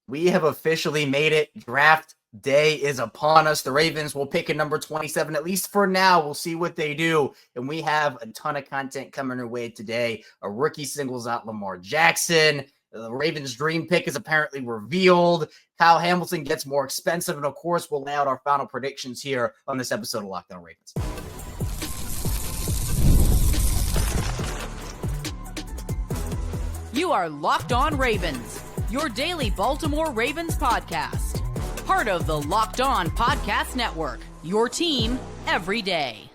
We have officially made it. Draft day is upon us. The Ravens will pick at number 27, at least for now. We'll see what they do. And we have a ton of content coming our way today. A rookie singles out Lamar Jackson. The Ravens' dream pick is apparently revealed. Kyle Hamilton gets more expensive. And of course, we'll lay out our final predictions here on this episode of Locked On Ravens. You are Locked On Ravens, your daily Baltimore Ravens podcast. Part of the Locked On Podcast Network, your team every day.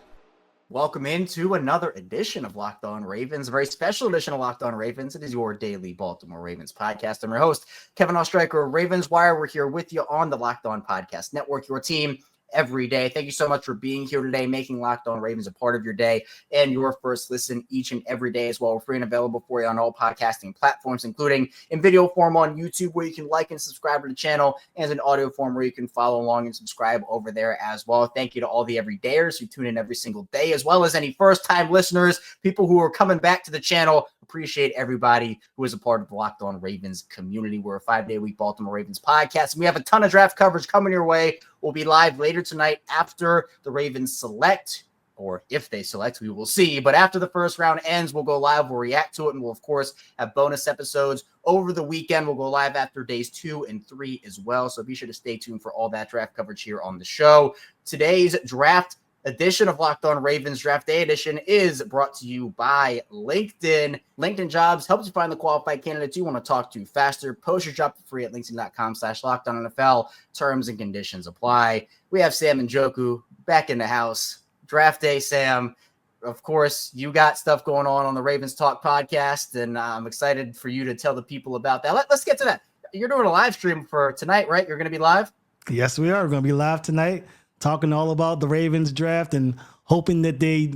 Welcome into another edition of Locked On Ravens, a very special edition of Locked On Ravens. It is your daily Baltimore Ravens podcast. I'm your host, Kevin Oestreicher of Ravens Wire. We're here with you on the Locked On Podcast Network, your team every day. Thank you so much for being here today, making Locked On Ravens a part of your day and your first listen each and every day as well. We're free and available for you on all podcasting platforms, including in video form on YouTube, where you can like and subscribe to the channel, and in audio form where you can follow along and subscribe over there as well. Thank you to all the everydayers who tune in every single day, as well as any first-time listeners, people who are coming back to the channel. Appreciate everybody who is a part of the Locked On Ravens community. We're a 5-day-a-week Baltimore Ravens podcast, and we have a ton of draft coverage coming your way. We'll be live later tonight after the Ravens select, or if they select, we will see. But after the first round ends, we'll go live, we'll react to it, and we'll, of course, have bonus episodes over the weekend. We'll go live after days 2 and 3 as well, so be sure to stay tuned for all that draft coverage here on the show. Today's draft edition of Locked On Ravens Draft Day Edition is brought to you by LinkedIn. LinkedIn Jobs helps you find the qualified candidates you want to talk to faster. Post your job for free at linkedin.com/LockedOnNFL. Terms and conditions apply. We have Sam Njoku back in the house. Draft day, Sam. Of course, you got stuff going on the Ravens Talk podcast, and I'm excited for you to tell the people about that. Let's get to that. You're doing a live stream for tonight, right? You're going to be live? Yes, we are. We're going to be live tonight, talking all about the Ravens draft and hoping that they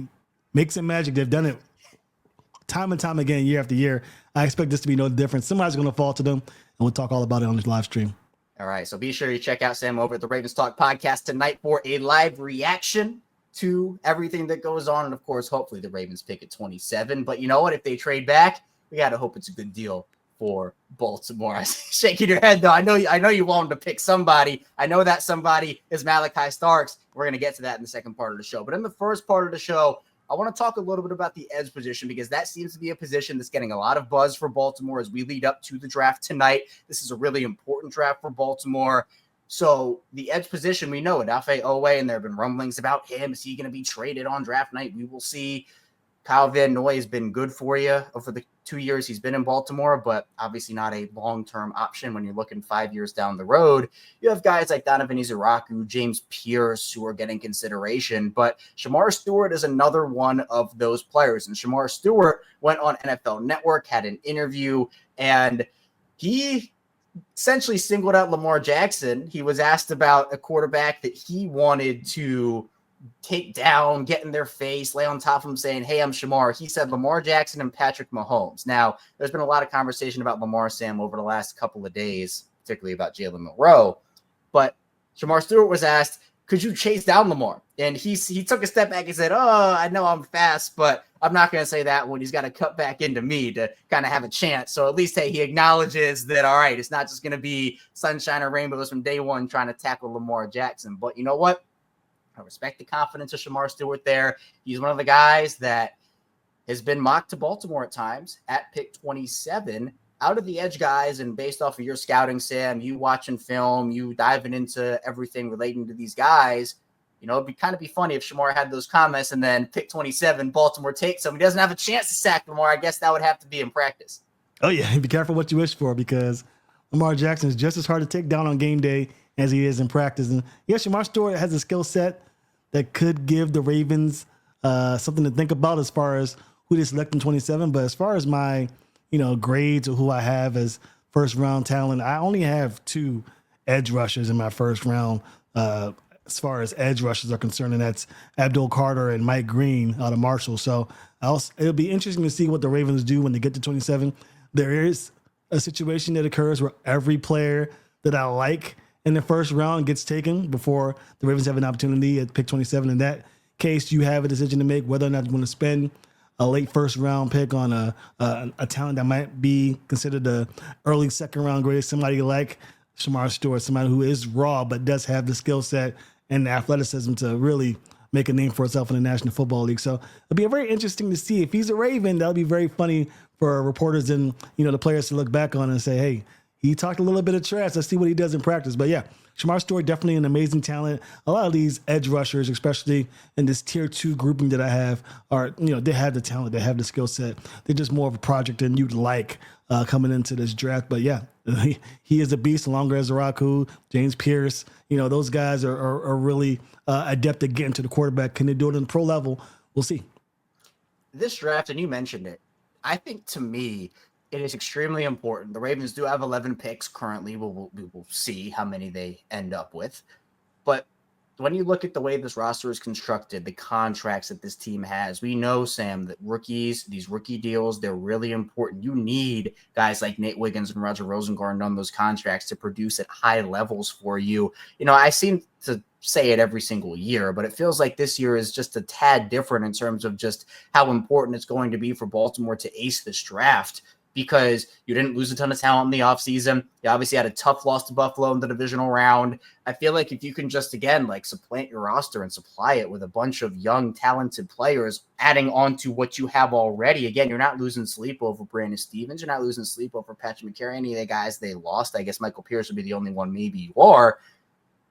make some magic. They've done it time and time again, year after year. I expect this to be no different. Somebody's going to fall to them, and we'll talk all about it on this live stream. All right, so be sure you check out Sam over at the Ravens Talk podcast tonight for a live reaction to everything that goes on. And, of course, hopefully the Ravens pick at 27. But you know what? If they trade back, we got to hope it's a good deal for Baltimore. Shaking your head, though. I know you want them to pick somebody. I know that somebody is Malachi Starks. We're going to get to that in the second part of the show. But in the first part of the show, I want to talk a little bit about the edge position, because that seems to be a position that's getting a lot of buzz for Baltimore as we lead up to the draft tonight. This is a really important draft for Baltimore. So the edge position, we know it. Ofe Owe, and there have been rumblings about him. Is he going to be traded on draft night? We will see. Kyle Van Noy has been good for you over the 2 years he's been in Baltimore, but obviously not a long-term option when you're looking 5 years down the road. You have guys like Donovan Ezeudu, James Pierce, who are getting consideration, but Shemar Stewart is another one of those players. And Shemar Stewart went on NFL Network, had an interview, and he essentially singled out Lamar Jackson. He was asked about a quarterback that he wanted to take down, get in their face, lay on top of them, saying, "Hey, I'm Shemar." He said Lamar Jackson and Patrick Mahomes. Now, there's been a lot of conversation about Lamar, Sam, over the last couple of days, particularly about Jalen Monroe. But Shemar Stewart was asked, could you chase down Lamar? And he took a step back and said, I know I'm fast, but I'm not going to say that when he's got to cut back into me to kind of have a chance. So at least, hey, he acknowledges that, all right, it's not just going to be sunshine or rainbows from day one trying to tackle Lamar Jackson. But you know what? I respect the confidence of Shemar Stewart there. He's one of the guys that has been mocked to Baltimore at times at pick 27. Out of the edge guys, and based off of your scouting, Sam, you watching film, you diving into everything relating to these guys, you know, it'd be funny if Shemar had those comments and then pick 27, Baltimore takes him. He doesn't have a chance to sack Lamar. I guess that would have to be in practice. Oh, yeah. Be careful what you wish for, because Lamar Jackson is just as hard to take down on game day as he is in practice. And yes, Shemar Stewart has a skill set that could give the Ravens something to think about as far as who they select in 27. But as far as my, grades or who I have as first round talent, I only have 2 edge rushers in my first round as far as edge rushers are concerned, and that's Abdul Carter and Mike Green out of Marshall. So it'll be interesting to see what the Ravens do when they get to 27. There is a situation that occurs where every player that I like in the first round gets taken before the Ravens have an opportunity at pick 27. In that case, you have a decision to make whether or not you want to spend a late first round pick on a talent that might be considered the early second round grade, somebody like Shemar Stewart, somebody who is raw but does have the skill set and the athleticism to really make a name for himself in the National Football League. So it'll be very interesting to see. If he's a Raven, that'll be very funny for reporters and the players to look back on and say, hey, he talked a little bit of trash. Let's see what he does in practice. But yeah, Shemar Stewart, definitely an amazing talent. A lot of these edge rushers, especially in this tier 2 grouping that I have, are, they have the talent, they have the skill set. They're just more of a project than you'd like coming into this draft. But yeah, he is a beast, along with Raku, James Pierce. Those guys are really adept at getting to the quarterback. Can they do it on the pro level? We'll see. This draft, and you mentioned it, I think to me, it is extremely important. The Ravens do have 11 picks currently. We will see how many they end up with. But when you look at the way this roster is constructed, the contracts that this team has, we know, Sam, that these rookie deals, they're really important. You need guys like Nate Wiggins and Roger Rosengarten on those contracts to produce at high levels for you. I seem to say it every single year, but it feels like this year is just a tad different in terms of just how important it's going to be for Baltimore to ace this draft, because you didn't lose a ton of talent in the offseason. You obviously had a tough loss to Buffalo in the divisional round. I feel like if you can just, again, supplant your roster and supply it with a bunch of young, talented players, adding on to what you have already, again, you're not losing sleep over Brandon Stevens. You're not losing sleep over Patrick McCary, any of the guys they lost. I guess Michael Pierce would be the only one maybe you are.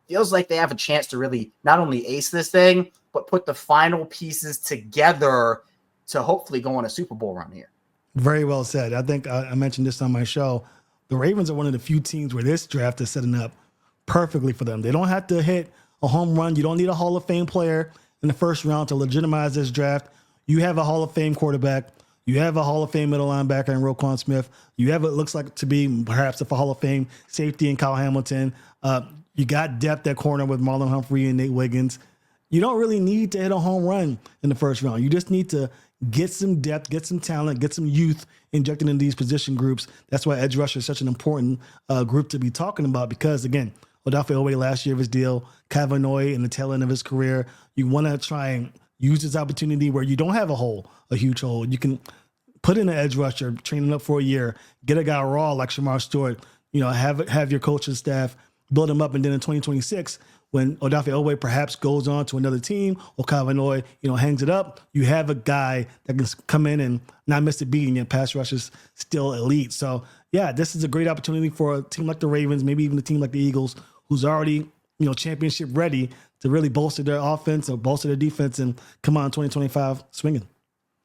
Feels like they have a chance to really not only ace this thing, but put the final pieces together to hopefully go on a Super Bowl run here. Very well said. I think I mentioned this on my show. The Ravens are one of the few teams where this draft is setting up perfectly for them. They don't have to hit a home run. You don't need a Hall of Fame player in the first round to legitimize this draft. You have a Hall of Fame quarterback. You have a Hall of Fame middle linebacker in Roquan Smith. You have what looks like to be perhaps a Hall of Fame safety in Kyle Hamilton. You got depth at corner with Marlon Humphrey and Nate Wiggins. You don't really need to hit a home run in the first round. You just need to get some depth, get some talent, get some youth injected in these position groups. That's why edge rusher is such an important group to be talking about, because, again, Odafe Oweh last year of his deal, Kavanaugh in the tail end of his career. You want to try and use this opportunity where you don't have a huge hole. You can put in an edge rusher, train him up for a year, get a guy raw like Shemar Stewart, have your coaching staff build him up, and then in 2026, when Odafe Oweh perhaps goes on to another team, or Kavanaugh, hangs it up, you have a guy that can come in and not miss a beat, and your pass rush is still elite. So, yeah, this is a great opportunity for a team like the Ravens, maybe even a team like the Eagles, who's already, championship ready, to really bolster their offense or bolster their defense and come on 2025 swinging.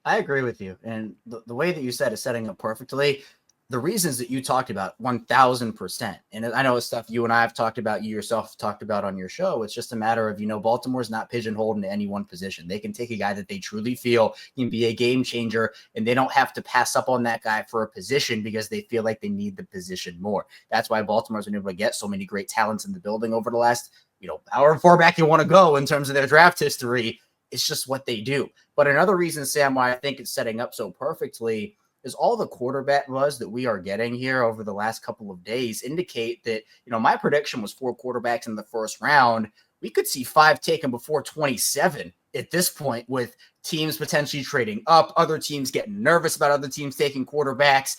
I agree with you. And the way that you said is setting up perfectly. The reasons that you talked about 1000%. And I know it's stuff you and I have talked about, you yourself talked about on your show. It's just a matter of, Baltimore's not pigeonholed into any one position. They can take a guy that they truly feel can be a game changer, and they don't have to pass up on that guy for a position because they feel like they need the position more. That's why Baltimore's been able to get so many great talents in the building over the last, however far back you want to go in terms of their draft history. It's just what they do. But another reason, Sam, why I think it's setting up so perfectly is all the quarterback buzz that we are getting here over the last couple of days indicate that, my prediction was 4 quarterbacks in the first round. We could see 5 taken before 27 at this point, with teams potentially trading up, other teams getting nervous about other teams taking quarterbacks.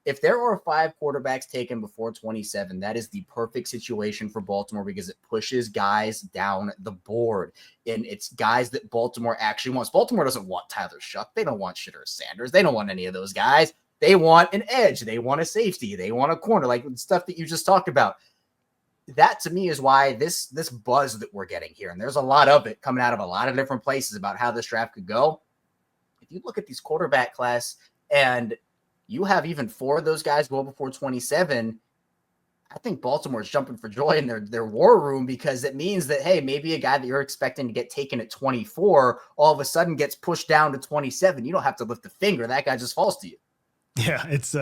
If there are 5 quarterbacks taken before 27, that is the perfect situation for Baltimore, because it pushes guys down the board. And it's guys that Baltimore actually wants. Baltimore doesn't want Tyler Shuck. They don't want Shitter Sanders. They don't want any of those guys. They want an edge. They want a safety. They want a corner, like stuff that you just talked about. That, to me, is why this buzz that we're getting here, and there's a lot of it coming out of a lot of different places about how this draft could go. If you look at these quarterback class and you have even 4 of those guys go before 27, I think Baltimore's jumping for joy in their war room, because it means that, hey, maybe a guy that you're expecting to get taken at 24 all of a sudden gets pushed down to 27. You don't have to lift a finger. That guy just falls to you. Yeah, it's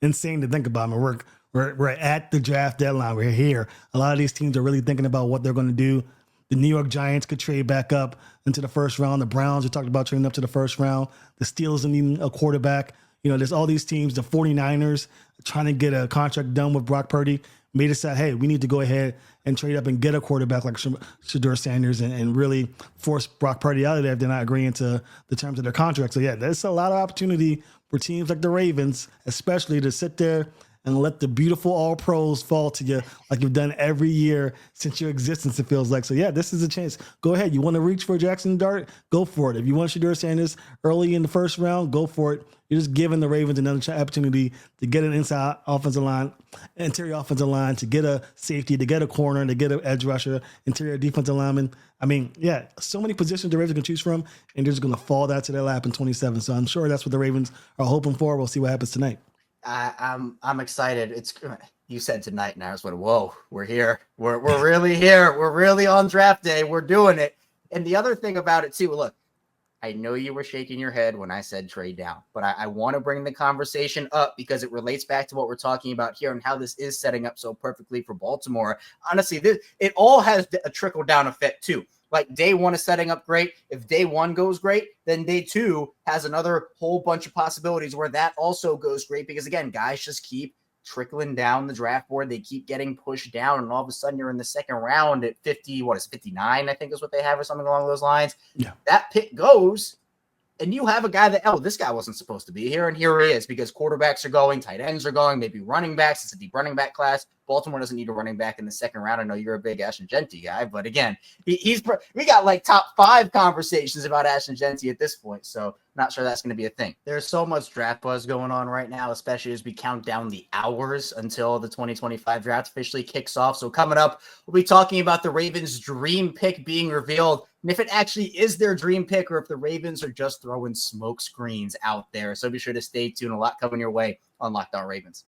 insane to think about. I mean, we're at the draft deadline. We're here. A lot of these teams are really thinking about what they're going to do. The New York Giants could trade back up into the first round. The Browns, we talked about trading up to the first round. The Steelers need a quarterback. There's all these teams, the 49ers, trying to get a contract done with Brock Purdy, may decide, hey, we need to go ahead and trade up and get a quarterback like Shedeur Sanders and really force Brock Purdy out of there if they're not agreeing to the terms of their contract. So, yeah, there's a lot of opportunity for teams like the Ravens, especially to sit there and let the beautiful all pros fall to you like you've done every year since your existence, it feels like. So yeah, this is a chance. Go ahead. You want to reach for Jackson Dart? Go for it. If you want Shedeur Sanders early in the first round, go for it. You're just giving the Ravens another opportunity to get an inside offensive line, interior offensive line, to get a safety, to get a corner, to get an edge rusher, interior defensive lineman. I mean, yeah, so many positions the Ravens can choose from, and they're just going to fall that to their lap in 27. So I'm sure that's what the Ravens are hoping for. We'll see what happens tonight. I'm excited. It's you said tonight, and I was like, whoa, we're here. We're really here. We're really on draft day. We're doing it. And the other thing about it too, look, I know you were shaking your head when I said trade down, but I want to bring the conversation up because it relates back to what we're talking about here and how this is setting up so perfectly for Baltimore. Honestly, it all has a trickle down effect too. Like day one is setting up great. If day one goes great, then day two has another whole bunch of possibilities where that also goes great because, again, guys just keep trickling down the draft board. They keep getting pushed down, and all of a sudden you're in the second round at 50, 59, I think is what they have or something along those lines. Yeah. That pick goes, and you have a guy that, this guy wasn't supposed to be here, and here he is because quarterbacks are going, tight ends are going, maybe running backs. It's a deep running back class. Baltimore doesn't need a running back in the second round. I know you're a big Ashton Genty guy, but again, we got like top 5 conversations about Ashton Genty at this point, so not sure that's going to be a thing. There's so much draft buzz going on right now, especially as we count down the hours until the 2025 draft officially kicks off. So coming up, we'll be talking about the Ravens' dream pick being revealed, and if it actually is their dream pick or if the Ravens are just throwing smoke screens out there. So be sure to stay tuned. A lot coming your way on Locked On Ravens.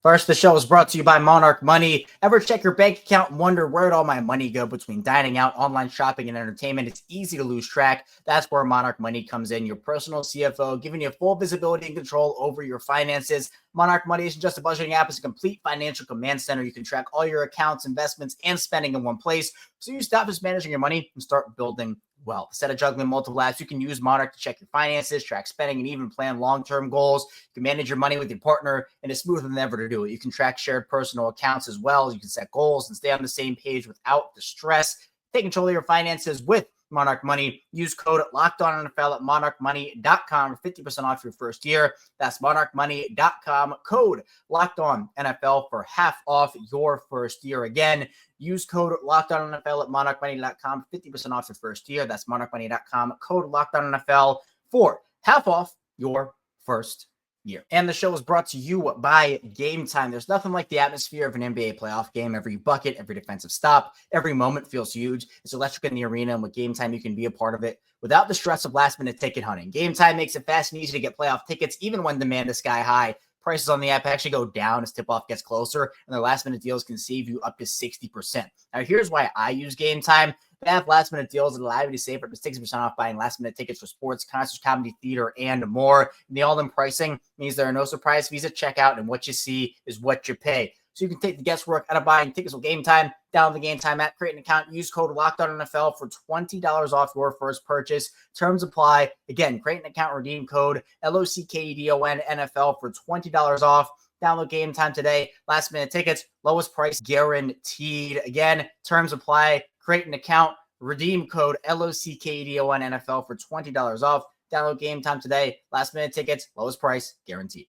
First, the show is brought to you by Monarch Money. Ever check your bank account and wonder where'd all my money go between dining out, online shopping, and entertainment? It's easy to lose track. That's where Monarch Money comes in, your personal CFO, giving you full visibility and control over your finances. Monarch Money isn't just a budgeting app. It's a complete financial command center. You can track all your accounts, investments, and spending in one place. So you stop just managing your money and start building wealth. Instead of juggling multiple apps, you can use Monarch to check your finances, track spending, and even plan long-term goals. You can manage your money with your partner, and it's smoother than ever to do it. You can track shared personal accounts as well. You can set goals and stay on the same page without the stress. Take control of your finances with Monarch Money. Use code LOCKEDONNFL at monarchmoney.com for 50% off your first year. That's monarchmoney.com. Code LOCKEDONNFL for half off your first year. Again, use code LOCKEDONNFL at monarchmoney.com for 50% off your first year. That's monarchmoney.com. Code LOCKEDONNFL for half off your first year. And the show is brought to you by Gametime. There's nothing like the atmosphere of an NBA playoff game. Every bucket, every defensive stop, every moment feels huge. It's electric in the arena, and with Gametime, you can be a part of it without the stress of last-minute ticket hunting. Gametime makes it fast and easy to get playoff tickets, even when demand is sky high. Prices on the app actually go down as tip-off gets closer, and their last-minute deals can save you up to 60%. Now, here's why I use Gametime. They have last-minute deals that allow you to save up to 60% off buying last-minute tickets for sports, concerts, comedy, theater, and more. And the all-in pricing means there are no surprise fees at checkout, and what you see is what you pay. So you can take the guesswork out of buying tickets with Gametime. Download the Gametime app, create an account, use code LOCKEDONNFL for $20 off your first purchase. Terms apply. Again, create an account, redeem code LOCKEDONNFL for $20 off. Download Gametime today. Last minute tickets, lowest price guaranteed. Again, terms apply. Create an account, redeem code LOCKEDONNFL for $20 off. Download Gametime today. Last minute tickets, lowest price guaranteed.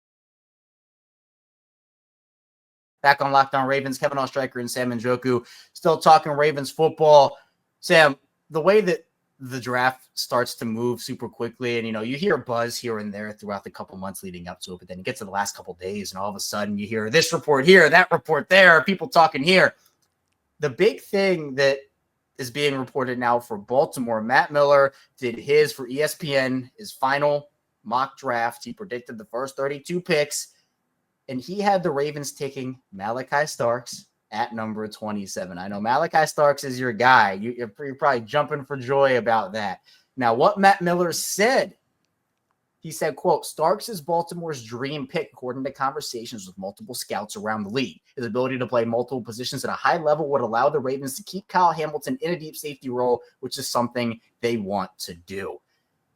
Back on Locked On Ravens, Kevin Oestreicher and Sam Njoku still talking Ravens football. Sam, the way that the draft starts to move super quickly, and you hear buzz here and there throughout the couple months leading up to it, but then it gets to the last couple days, and all of a sudden you hear this report here, that report there, people talking here. The big thing that is being reported now for Baltimore, Matt Miller did his for ESPN, his final mock draft. He predicted the first 32 picks, and he had the Ravens taking Malachi Starks at number 27. I know Malachi Starks is your guy. You're probably jumping for joy about that. Now, what Matt Miller said, he said, quote, Starks is Baltimore's dream pick, according to conversations with multiple scouts around the league. His ability to play multiple positions at a high level would allow the Ravens to keep Kyle Hamilton in a deep safety role, which is something they want to do.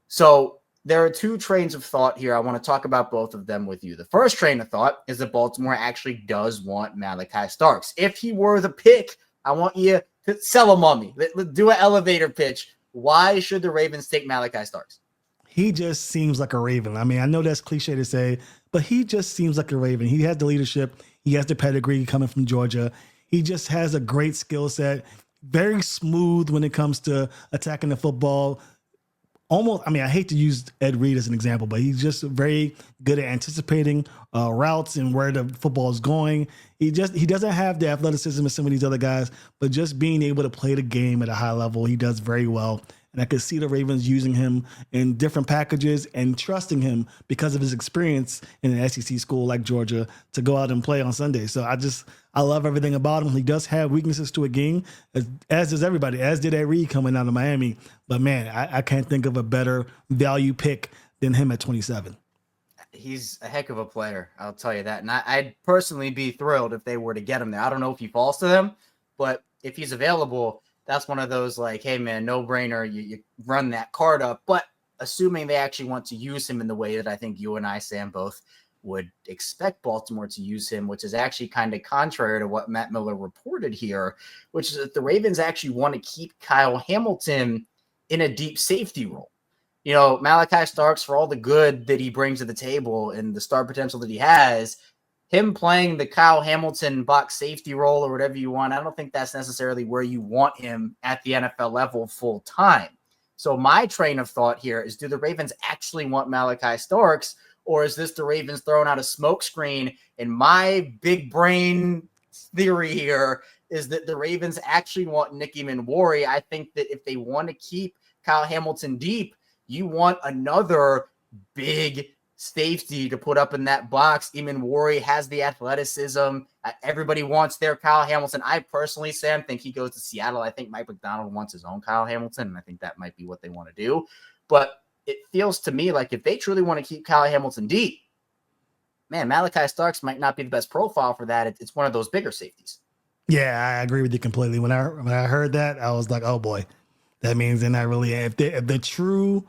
So there are two trains of thought here. I want to talk about both of them with you. The first train of thought is that Baltimore actually does want Malachi Starks. If he were the pick, I want you to sell him on me. Let's do an elevator pitch. Why should the Ravens take Malachi Starks? he just seems like a Raven. I mean, I know that's cliche to say, but he just seems like a Raven. He has the leadership. He has the pedigree coming from Georgia. He just has a great skill set, very smooth when it comes to attacking the football. Almost, I mean, I hate to use Ed Reed as an example, but he's just very good at anticipating routes and where the football is going. He doesn't have the athleticism of some of these other guys, but just being able to play the game at a high level, he does very well. And I could see the Ravens using him in different packages and trusting him because of his experience in an SEC school like Georgia to go out and play on Sunday. So I love everything about him. He does have weaknesses to a game, as does everybody, as did Ed Reed coming out of Miami. But, man, I can't think of a better value pick than him at 27. He's a heck of a player, I'll tell you that. And I'd personally be thrilled if they were to get him there. I don't know if he falls to them, but if he's available, that's one of those like, hey, man, no brainer. You run that card up. But assuming they actually want to use him in the way that I think you and I, Sam, both would expect Baltimore to use him, which is actually kind of contrary to what Matt Miller reported here, which is that the Ravens actually want to keep Kyle Hamilton in a deep safety role. You know, Malachi Starks, for all the good that he brings to the table and the star potential that he has, him playing the Kyle Hamilton box safety role or whatever you want, I don't think that's necessarily where you want him at the NFL level full time. So my train of thought here is, do the Ravens actually want Malachi Starks, or is this the Ravens throwing out a smokescreen? And my big brain theory here is that the Ravens actually want Nicky Manwari. I think that if they want to keep Kyle Hamilton deep, you want another big safety to put up in that box. Manwari has the athleticism. Everybody wants their Kyle Hamilton. I personally, Sam, think he goes to Seattle. I think Mike McDonald wants his own Kyle Hamilton, and I think that might be what they want to do. But it feels to me like if they truly want to keep Kyle Hamilton deep, man, Malachi Starks might not be the best profile for that. It's one of those bigger safeties. Yeah, I agree with you completely. When I heard that, I was like, oh boy, that means they're not really, if the true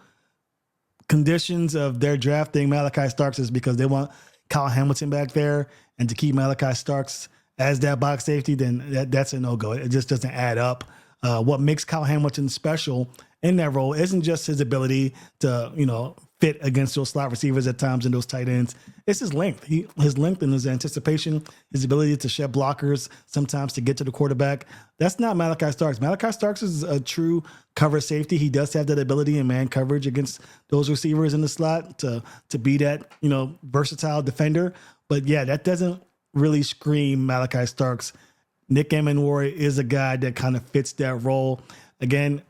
conditions of their drafting Malachi Starks is because they want Kyle Hamilton back there and to keep Malachi Starks as that box safety, then that's a no-go. It just doesn't add up. What makes Kyle Hamilton special in that role isn't just his ability to, fit against those slot receivers at times and those tight ends. It's his length. His length and his anticipation, his ability to shed blockers, sometimes to get to the quarterback. That's not Malachi Starks. Malachi Starks is a true cover safety. He does have that ability in man coverage against those receivers in the slot to be that, versatile defender. But yeah, that doesn't really scream Malachi Starks. Nick Manwari is a guy that kind of fits that role. Again,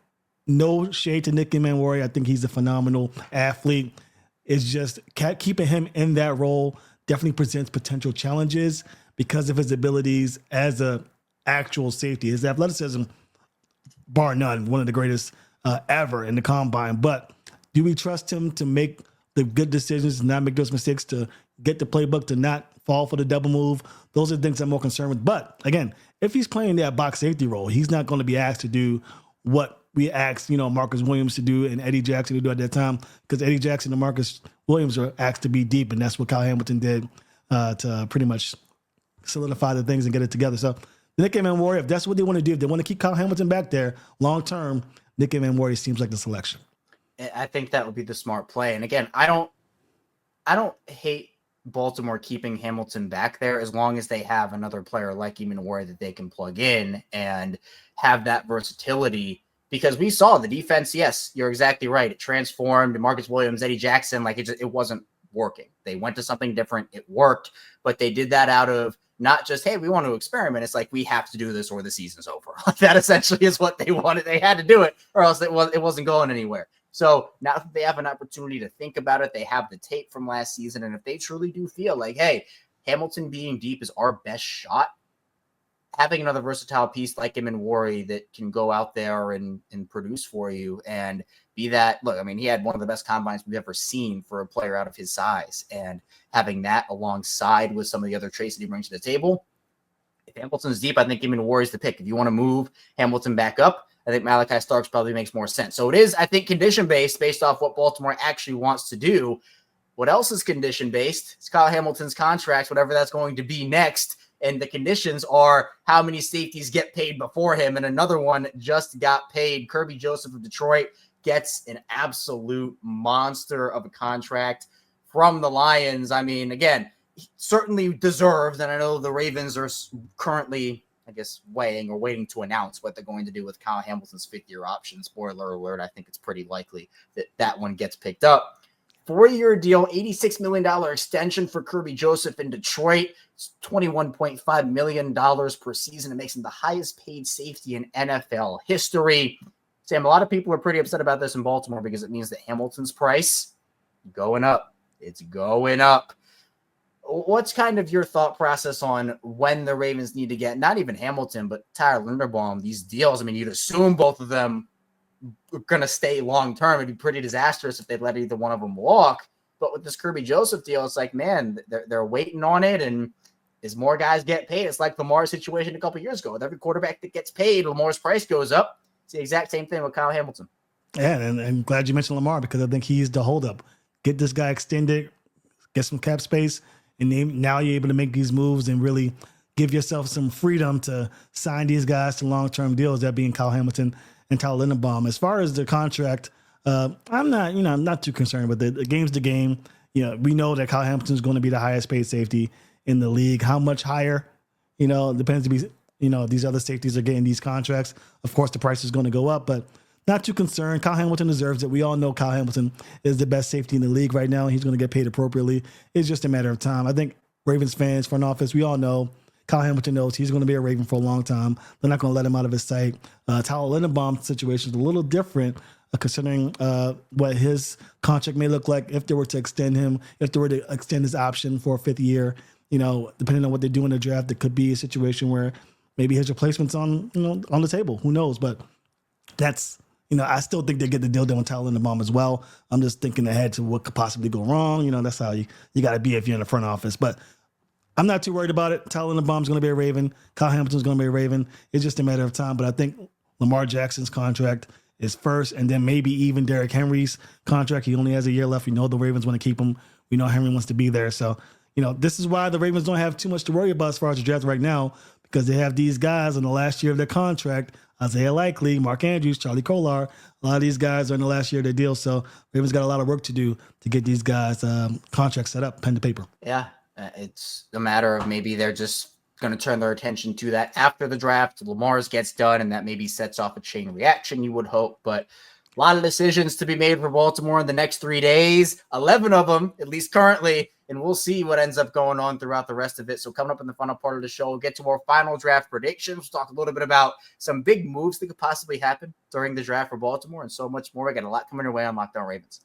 no shade to Nick Manwari. I think he's a phenomenal athlete. It's just keeping him in that role definitely presents potential challenges because of his abilities as a actual safety. His athleticism, bar none, one of the greatest ever in the combine. But do we trust him to make the good decisions, not make those mistakes, to get the playbook, to not fall for the double move? Those are the things I'm more concerned with. But again, if he's playing that box safety role, he's not going to be asked to do what we asked, Marcus Williams to do and Eddie Jackson to do at that time, because Eddie Jackson and Marcus Williams were asked to be deep, and that's what Kyle Hamilton did to pretty much solidify the things and get it together. So Nick Manwari, if that's what they want to do, if they want to keep Kyle Hamilton back there long term, Nick Manwari seems like the selection. I think that would be the smart play. And again, I don't hate Baltimore keeping Hamilton back there as long as they have another player like Manwari that they can plug in and have that versatility. Because we saw the defense, yes, you're exactly right. It transformed. Marcus Williams, Eddie Jackson, it wasn't working. They went to something different. It worked, but they did that out of not just, hey, we want to experiment. It's like, we have to do this or the season's over. That essentially is what they wanted. They had to do it or else it wasn't going anywhere. So now that they have an opportunity to think about it, they have the tape from last season. And if they truly do feel like, hey, Hamilton being deep is our best shot, having another versatile piece like Manwari that can go out there and produce for you and be that. Look, I mean, he had one of the best combines we've ever seen for a player out of his size, and having that alongside with some of the other traits that he brings to the table. If Hamilton's deep, I think Manwari is the pick. If you want to move Hamilton back up, I think Malachi Starks probably makes more sense. So it is, I think, condition-based based off what Baltimore actually wants to do. What else is condition-based? It's Kyle Hamilton's contract, whatever that's going to be next. And the conditions are how many safeties get paid before him. And another one just got paid. Kirby Joseph of Detroit gets an absolute monster of a contract from the Lions. I mean, again, certainly deserved. And I know the Ravens are currently, I guess, waiting to announce what they're going to do with Kyle Hamilton's 5th-year option. Spoiler alert, I think it's pretty likely that that one gets picked up. 4-year deal, $86 million extension for Kerby Joseph in Detroit. It's $21.5 million per season. It makes him the highest paid safety in NFL history. Sam, a lot of people are pretty upset about this in Baltimore because it means that Hamilton's price going up. It's going up. What's kind of your thought process on when the Ravens need to get, not even Hamilton, but Tyler Linderbaum, these deals? I mean, you'd assume both of them are going to stay long-term. It'd be pretty disastrous if they let either one of them walk. But with this Kerby Joseph deal, it's like, man, they're waiting on it. And as more guys get paid, it's like Lamar's situation a couple years ago. With every quarterback that gets paid, Lamar's price goes up. It's the exact same thing with Kyle Hamilton. Yeah, and I'm glad you mentioned Lamar because I think he's the holdup. Get this guy extended, get some cap space, and now you're able to make these moves and really give yourself some freedom to sign these guys to long-term deals, that being Kyle Hamilton and Tyler Linderbaum. As far as the contract, I'm not too concerned with it. The game's the game. We know that Kyle Hamilton is going to be the highest paid safety in the league. How much higher? Depends. These other safeties are getting these contracts. Of course, the price is going to go up, but not too concerned. Kyle Hamilton deserves it. We all know Kyle Hamilton is the best safety in the league right now. He's going to get paid appropriately. It's just a matter of time. I think Ravens fans, front office, we all know Kyle Hamilton knows he's going to be a Raven for a long time. They're not going to let him out of his sight. Tyler Linderbaum's situation is a little different considering what his contract may look like if they were to extend his option for a 5th year. Depending on what they do in the draft, it could be a situation where maybe his replacement's on the table. Who knows? But that's, I still think they get the deal done with Tyler Linderbaum as well. I'm just thinking ahead to what could possibly go wrong. That's how you got to be if you're in the front office. But I'm not too worried about it. Tyler Linderbaum's going to be a Raven. Kyle Hamilton's going to be a Raven. It's just a matter of time. But I think Lamar Jackson's contract is first, and then maybe even Derrick Henry's contract. He only has a year left. We know the Ravens want to keep him. We know Henry wants to be there. So, this is why the Ravens don't have too much to worry about as far as the draft right now, because they have these guys in the last year of their contract. Isaiah Likely, Mark Andrews, Charlie Kolar. A lot of these guys are in the last year of their deal. So Ravens got a lot of work to do to get these guys contracts set up, pen to paper. Yeah, it's a matter of maybe they're just going to turn their attention to that after the draft. Lamar's gets done, and that maybe sets off a chain reaction, you would hope. But a lot of decisions to be made for Baltimore in the next 3 days, 11 of them, at least currently, and we'll see what ends up going on throughout the rest of it. So coming up in the final part of the show, we'll get to our final draft predictions. We'll talk a little bit about some big moves that could possibly happen during the draft for Baltimore and so much more. We got a lot coming your way on Locked On Ravens.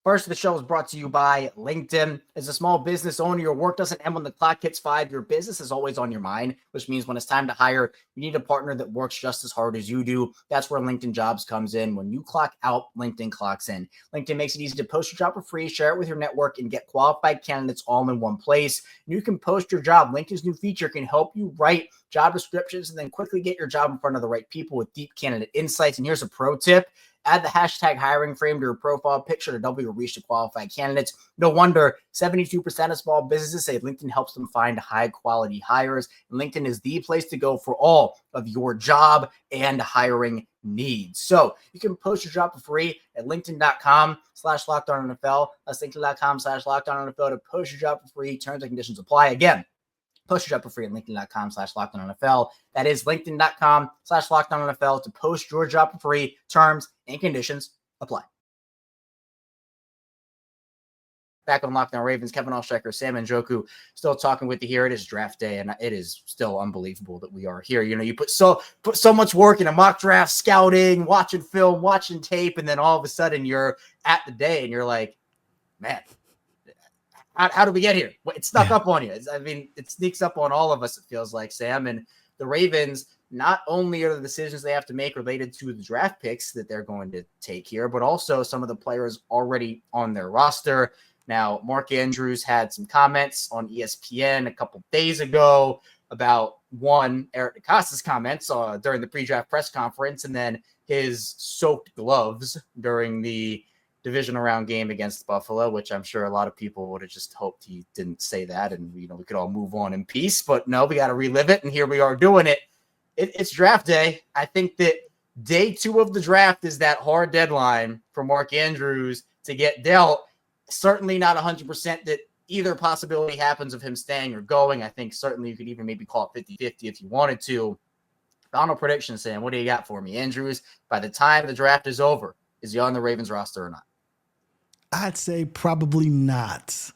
First of the show is brought to you by LinkedIn. As a small business owner, your work doesn't end when the clock hits 5. Your business is always on your mind, which means when it's time to hire, you need a partner that works just as hard as you do. That's where LinkedIn Jobs comes in. When you clock out, LinkedIn clocks in. LinkedIn makes it easy to post your job for free, share it with your network, and get qualified candidates all in one place. You can post your job. LinkedIn's new feature can help you write job descriptions and then quickly get your job in front of the right people with deep candidate insights. And here's a pro tip. Add the hashtag hiring frame to your profile picture to double your reach to qualified candidates. No wonder 72% of small businesses say LinkedIn helps them find high quality hires. And LinkedIn is the place to go for all of your job and hiring needs. So you can post your job for free at linkedin.com/LockedOnNFL. That's linkedin.com/LockedOnNFL to post your job for free. Terms and conditions apply. Again, post your job for free at linkedin.com/LockedOnNFL. That is linkedin.com/LockedOnNFL to post your job for free. Terms and conditions apply. Back on Locked On Ravens, Kevin Oestreicher, Sam Njoku, still talking with you here. It is draft day, and it is still unbelievable that we are here. You put so much work in a mock draft, scouting, watching film, watching tape, and then all of a sudden you're at the day, and you're like, man, how did we get here? It snuck up on you. It sneaks up on all of us, it feels like, Sam. And the Ravens, not only are the decisions they have to make related to the draft picks that they're going to take here, but also some of the players already on their roster. Now, Mark Andrews had some comments on ESPN a couple days ago about, one, Eric DeCosta's comments during the pre-draft press conference, and then his soaked gloves during the divisional round game against Buffalo, which I'm sure a lot of people would have just hoped he didn't say that, and we could all move on in peace. But no, we got to relive it, and here we are doing it. It's draft day. I think that day 2 of the draft is that hard deadline for Mark Andrews to get dealt. Certainly not 100% that either possibility happens of him staying or going. I think certainly you could even maybe call it 50-50 if you wanted to. Final prediction, Sam, what do you got for me? Andrews, by the time the draft is over, is he on the Ravens roster or not? I'd say probably not.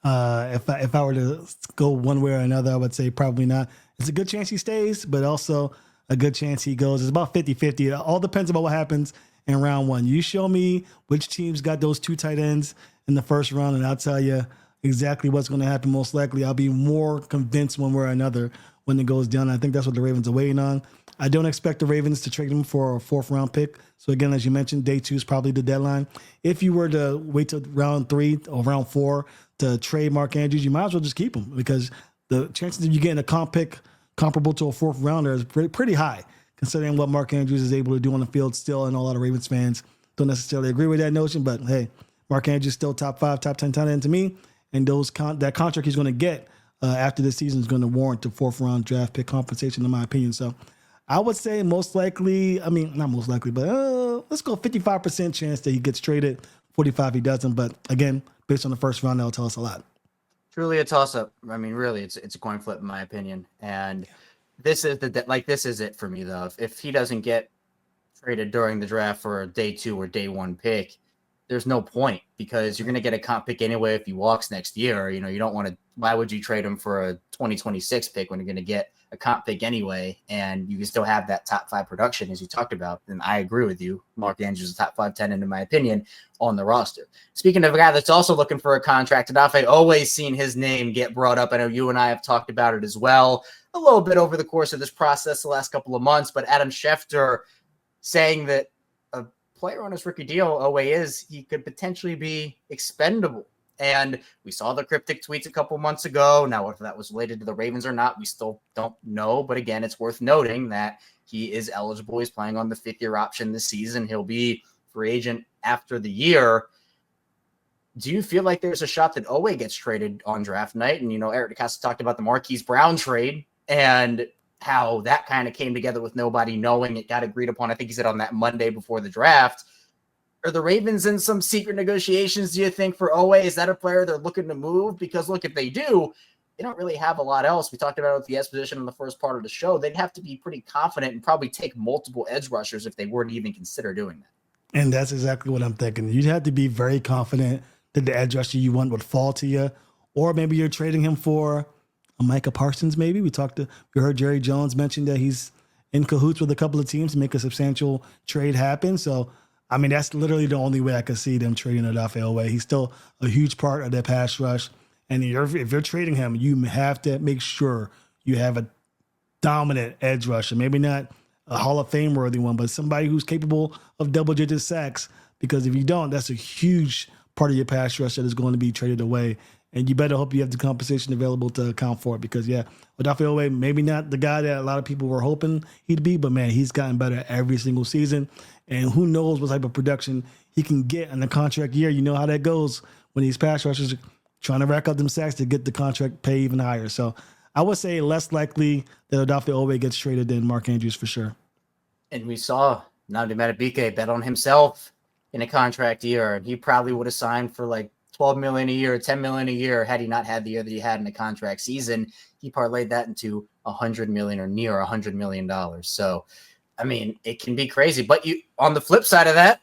If I were to go one way or another, I would say probably not. It's a good chance he stays, but also a good chance he goes. It's about 50-50. It all depends on what happens in round 1. You show me which teams got those 2 tight ends in the first round, and I'll tell you exactly what's going to happen. Most likely, I'll be more convinced one way or another when it goes down. I think that's what the Ravens are waiting on. I don't expect the Ravens to trade him for a 4th-round pick. So, again, as you mentioned, day 2 is probably the deadline. If you were to wait till round 3 or round 4 to trade Mark Andrews, you might as well just keep him because the chances of you getting a comp pick comparable to a 4th rounder is pretty high, considering what Mark Andrews is able to do on the field still. And a lot of Ravens fans don't necessarily agree with that notion. But, hey, Mark Andrews still top 5, top 10 tight end to me. And that contract he's going to get after this season is going to warrant the 4th-round draft pick compensation, in my opinion. So, I would say most likely, not most likely, but let's go 55% chance that he gets traded, 45 he doesn't. But again, based on the first round, that'll tell us a lot. Truly a toss-up. I mean, really, it's a coin flip in my opinion. And this is this is it for me though. If he doesn't get traded during the draft for a day 2 or day 1 pick, there's no point because you're going to get a comp pick anyway if he walks next year. You don't want to. Why would you trade him for a 2026 pick when you're going to get a comp pick anyway, and you can still have that top 5 production as you talked about? And I agree with you. Mark Andrews is a top 5 10 in my opinion on the roster. Speaking of a guy that's also looking for a contract, I've always seen his name get brought up. I know you and I have talked about it as well a little bit over the course of this process the last couple of months, but Adam Schefter saying that a player on his rookie deal, he could potentially be expendable. And we saw the cryptic tweets a couple months ago. Now, whether that was related to the Ravens or not, we still don't know. But again, it's worth noting that he is eligible. He's playing on the 5th-year option this season. He'll be free agent after the year. Do you feel like there's a shot that Owe gets traded on draft night? And, Eric DeCosta talked about the Marquise Brown trade and how that kind of came together with nobody knowing. It got agreed upon, I think he said, on that Monday before the draft. Are the Ravens in some secret negotiations, do you think, for Owe? Is that a player they're looking to move? Because, look, if they do, they don't really have a lot else. We talked about it with the S position in the first part of the show. They'd have to be pretty confident and probably take multiple edge rushers if they were to even consider doing that. And that's exactly what I'm thinking. You'd have to be very confident that the edge rusher you want would fall to you. Or maybe you're trading him for a Micah Parsons, maybe. We heard Jerry Jones mention that he's in cahoots with a couple of teams to make a substantial trade happen. So, that's literally the only way I could see them trading Odafe Owe. He's still a huge part of their pass rush. And if you're trading him, you have to make sure you have a dominant edge rusher. Maybe not a Hall of Fame worthy one, but somebody who's capable of double-digit sacks. Because if you don't, that's a huge part of your pass rush that is going to be traded away. And you better hope you have the compensation available to account for it. Because, Odafe Owe, maybe not the guy that a lot of people were hoping he'd be, but, man, he's gotten better every single season. And who knows what type of production he can get in the contract year. You know how that goes when these pass rushers are trying to rack up them sacks to get the contract pay even higher. So I would say less likely that Odafe Owe gets traded than Mark Andrews for sure. And we saw Nnamdi Madubuike bet on himself in a contract year, and he probably would have signed for like $12 million a year, $10 million a year had he not had the year that he had in the contract season. He parlayed that into $100 million or near $100 million. So, it can be crazy. But on the flip side of that,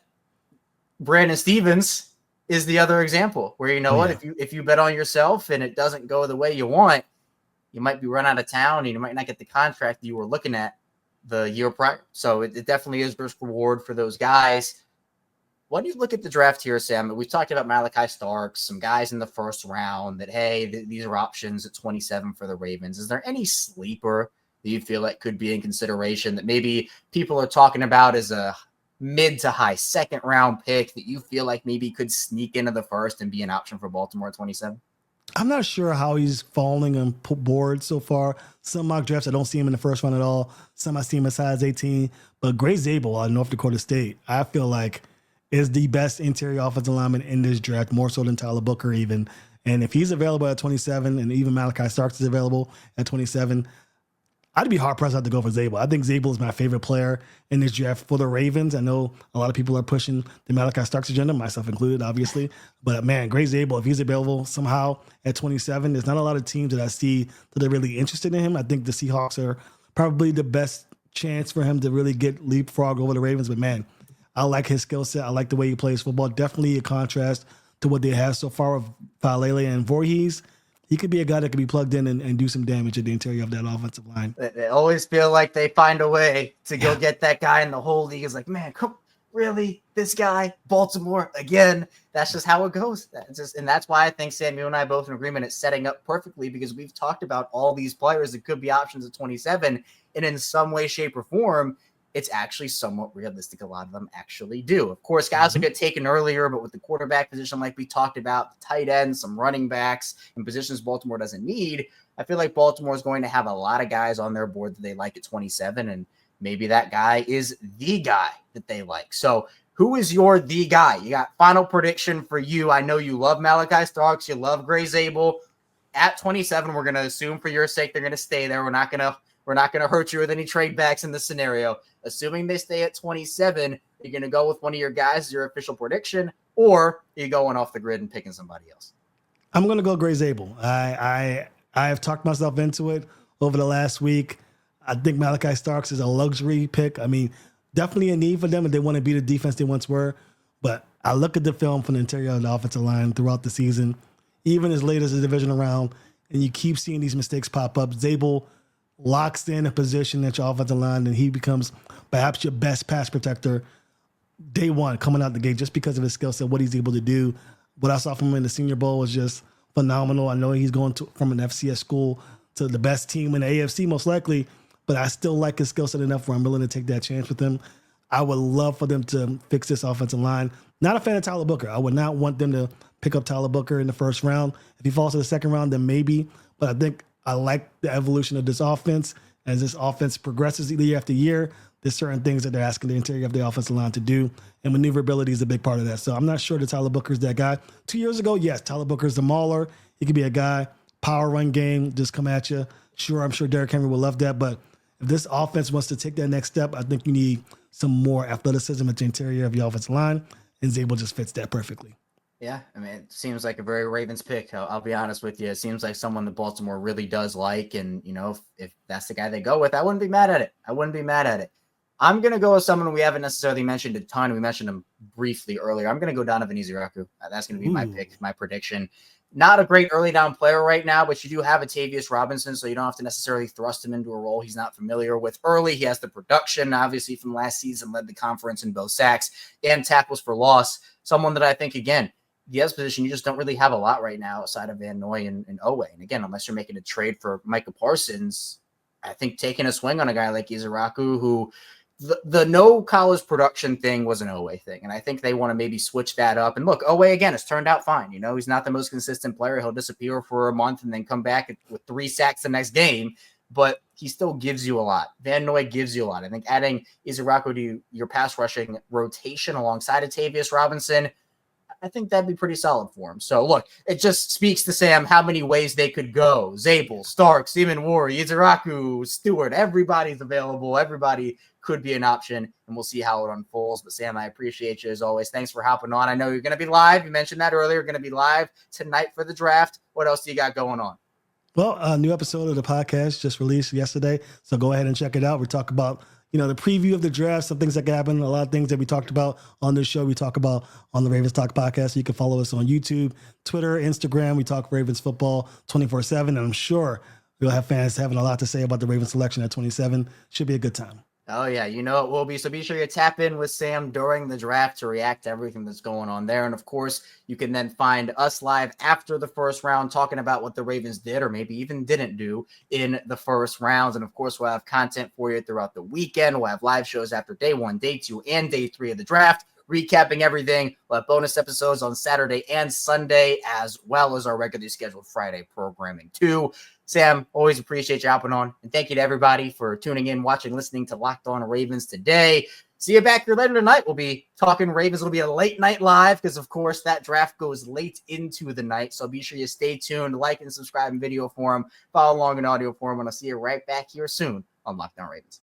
Brandon Stevens is the other example where if you bet on yourself and it doesn't go the way you want, you might be run out of town and you might not get the contract that you were looking at the year prior. So it definitely is risk reward for those guys. When you look at the draft here, Sam, we've talked about Malachi Starks, some guys in the first round that, hey, these are options at 27 for the Ravens. Is there any sleeper that you feel like could be in consideration that maybe people are talking about as a mid to high 2nd round pick that you feel like maybe could sneak into the first and be an option for Baltimore at 27? I'm not sure how he's falling on board so far. Some mock drafts, I don't see him in the first round at all. Some I see him as high as 18. But Gray Zabel out of North Dakota State, I feel like is the best interior offensive lineman in this draft, more so than Tyler Booker even. And if he's available at 27 and even Malachi Starks is available at 27, I'd be hard pressed not to go for Zabel. I think Zabel is my favorite player in this draft for the Ravens. I know a lot of people are pushing the Malachi Starks agenda, myself included, obviously. But man, Gray Zabel, if he's available somehow at 27, there's not a lot of teams that I see that are really interested in him. I think the Seahawks are probably the best chance for him to really get leapfrog over the Ravens. But man, I like his skill set. I like the way he plays football. Definitely a contrast to what they have so far with Falele and Voorhees. He could be a guy that could be plugged in and do some damage at the interior of that offensive line. They always feel like they find a way to go get that guy in the whole league. Is like, man, come really? This guy, Baltimore again. That's just how it goes. And that's why I think Sam, you and I both in agreement. It's setting up perfectly because we've talked about all these players that could be options at 27, and in some way, shape, or form, it's actually somewhat realistic. A lot of them actually do. Of course, guys will get taken earlier, but with the quarterback position, like we talked about, the tight ends, some running backs, and positions Baltimore doesn't need, I feel like Baltimore is going to have a lot of guys on their board that they like at 27, and maybe that guy is the guy that they like. So who is your the guy? You got final prediction for you. I know you love Malachi Starks. You love Gray Zabel. At 27, we're going to assume for your sake they're going to stay there. We're not going to hurt you with any trade backs in this scenario. Assuming they stay at 27, you're going to go with one of your guys as your official prediction, or are you going off the grid and picking somebody else? I'm going to go Gray Zabel. I have talked myself into it over the last week. I think Malachi Starks is a luxury pick. I mean, definitely a need for them if they want to be the defense they once were. But I look at the film from the interior of the offensive line throughout the season, even as late as the divisional round, and you keep seeing these mistakes pop up. Zabel locks in a position at your offensive line, and he becomes perhaps your best pass protector day one coming out the gate just because of his skill set, what he's able to do. What I saw from him in the Senior Bowl was just phenomenal. I know he's going from an FCS school to the best team in the AFC most likely, but I still like his skill set enough where I'm willing to take that chance with him. I would love for them to fix this offensive line. Not a fan of Tyler Booker. I would not want them to pick up Tyler Booker in the first round. If he falls to the second round, then maybe. But I think I like the evolution of this offense. As this offense progresses year after year, there's certain things that they're asking the interior of the offensive line to do, and maneuverability is a big part of that. So I'm not sure that Tyler Booker's that guy. 2 years ago, yes, Tyler Booker's the mauler. He could be a guy, power run game, just come at you. Sure, I'm sure Derrick Henry will love that, but if this offense wants to take that next step, I think you need some more athleticism at the interior of your offensive line, and Zabel just fits that perfectly. Yeah, I mean, it seems like a very Ravens pick. I'll be honest with you. It seems like someone that Baltimore really does like, and, you know, if that's the guy they go with, I wouldn't be mad at it. I'm going to go with someone we haven't necessarily mentioned a ton. We mentioned him briefly earlier. I'm going to go Donovan Ezeudu. That's going to be my pick, my prediction. Not a great early down player right now, but you do have Atavius Robinson, so you don't have to necessarily thrust him into a role he's not familiar with early. He has the production, obviously, from last season, led the conference in both sacks and tackles for loss. Someone that I think, again, the S position, you just don't really have a lot right now outside of Van Noy and Owe. And again, unless you're making a trade for Micah Parsons, I think taking a swing on a guy like Ezeudu, who the no college production thing was an Owe thing. And I think they want to maybe switch that up. And look, Owe, again, has turned out fine. You know, he's not the most consistent player. He'll disappear for a month and then come back with 3 sacks the next game. But he still gives you a lot. Van Noy gives you a lot. I think adding Ezeudu to your pass rushing rotation alongside Atavius Robinson, I think that'd be pretty solid for him. So, look, it just speaks to Sam how many ways they could go. Zabel, Starks, Seaman Ward, Ezeudu, Stewart, everybody's available. Everybody could be an option, and we'll see how it unfolds. But, Sam, I appreciate you as always. Thanks for hopping on. I know you're going to be live. You mentioned that earlier. You're going to be live tonight for the draft. What else do you got going on? Well, a new episode of the podcast just released yesterday, so go ahead and check it out. We talk about, you know, the preview of the draft, some things that can happen, a lot of things that we talked about on this show, we talk about on the Ravens Talk podcast. You can follow us on YouTube, Twitter, Instagram. We talk Ravens football 24/7, and I'm sure we'll have fans having a lot to say about the Ravens selection at 27. Should be a good time. Oh, yeah, you know it will be. So be sure you tap in with Sam during the draft to react to everything that's going on there. And, of course, you can then find us live after the first round talking about what the Ravens did or maybe even didn't do in the first rounds. And, of course, we'll have content for you throughout the weekend. We'll have live shows after day 1, day 2, and day 3 of the draft, recapping everything. We'll have bonus episodes on Saturday and Sunday, as well as our regularly scheduled Friday programming, too. Sam, always appreciate you hopping on. And thank you to everybody for tuning in, watching, listening to Locked On Ravens today. see you back here later tonight. We'll be talking Ravens. It'll be a late night live because, of course, that draft goes late into the night. So be sure you stay tuned, like and subscribe in video form, follow along in audio form, and I'll see you right back here soon on Locked On Ravens.